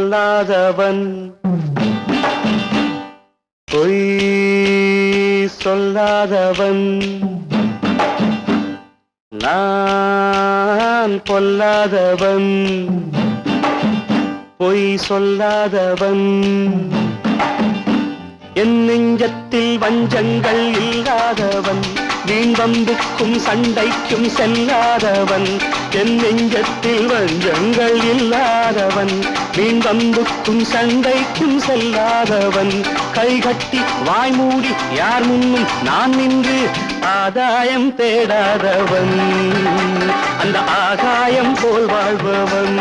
சொல்லாதவன் பொய் சொல்லாதவன் நான் பொல்லாதவன் பொய் சொல்லாதவன் என் நெஞ்சத்தில் வஞ்சங்கள் இல்லாதவன் வீண் வம்புக்கும் சண்டைக்கும் செல்லாதவன் என் நெஞ்சத்தில் வஞ்சங்கள் இல்லாதவன் வீண் வம்புக்கும் சண்டைக்கும் செல்லாதவன் கைகட்டி வாய்மூடி யார் முன்னும் நான் நின்று ஆதாயம் தேடாதவன் அந்த ஆகாயம் போல் வாழ்பவன்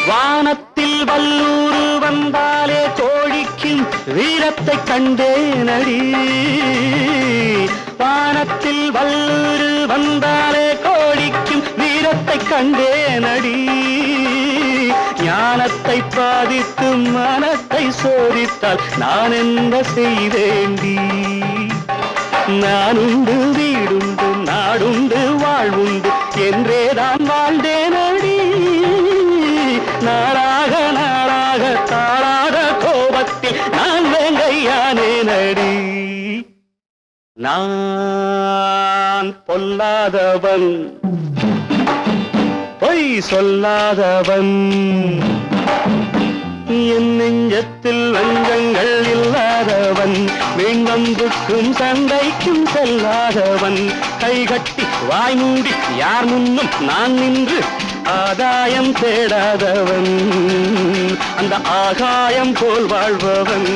வானத்தில் வல்லூரு வந்தாலே கோழிக்கும் வீரத்தை கண்டேனடி வானத்தில் வல்லூரு வந்தாலே கோழிக்கும் வீரத்தை கண்டேனடி ஞானத்தை பாதித்து மனத்தை சோதித்தால் நான் என்ன செய்தேண்டி நானுண்டு வீடுண்டு நாடுண்டு வாழ்வுண்டு என்றேதான் வாழ்ந்தேனடி நாளாக நாளாக தாளாக கோபத்தில் நான் வேங்கையானே நடி நான் பொல்லாதவன் பொய் சொல்லாதவன் என் நெஞ்சத்தில் வஞ்சங்கள் இல்லாதவன் வீண்வம்புக்கும் சண்டைக்கும் செல்லாதவன் கைகட்டி வாய்மூடி யார் முன்னும் நான் நின்று ஆதாயம் தேடாதவன் அந்த ஆகாயம் போல் வாழ்பவன்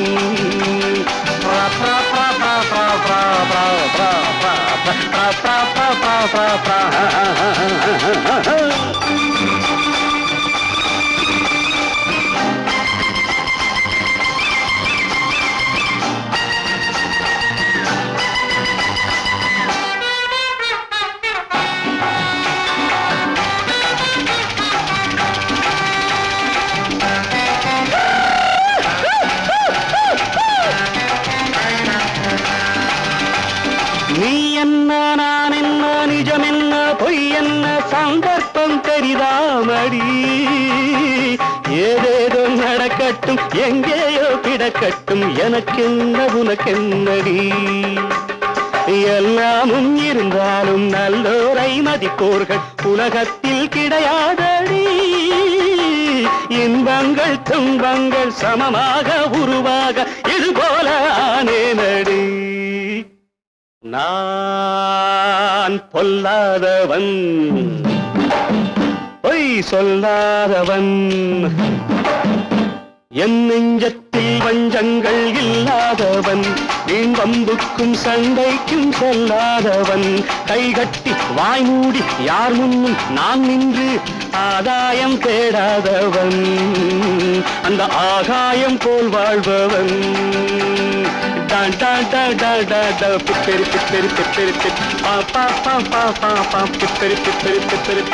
நீ என்ன நான் என்ன நிஜம் என்ன பொய் என்ன சந்தர்ப்பம் தெரிதாமடி ஏதேதோ நடக்கட்டும் எங்கேயோ கிடக்கட்டும் எனக்கென்ன உனக்கென்னடி எல்லாமும் இருந்தாலும் நல்லோரை மதிப்போர்கள் உலகத்தில் கிடையாதடி இன்பங்கள் துன்பங்கள் சமமாக உருவாக இது போல ஆனேனடி நான் பொல்லாதவன் பொய் சொல்லாதவன் என் நெஞ்சத்தில் வஞ்சங்கள் இல்லாதவன் வீண் வம்புக்கும் சண்டைக்கும் செல்லாதவன் கைகட்டி வாய்மூடி யார் முன்னும் நான் நின்று ஆதாயம் தேடாதவன் அந்த ஆகாயம் போல் வாழ்பவன் டான் டான் டான் டான் டான் டான் பிப்பெரி பிப்பெரி பிப்பெரி பிப்பெரி பா பா பா பா பா பா பிப்பெரி பிப்பெரி பிப்பெரி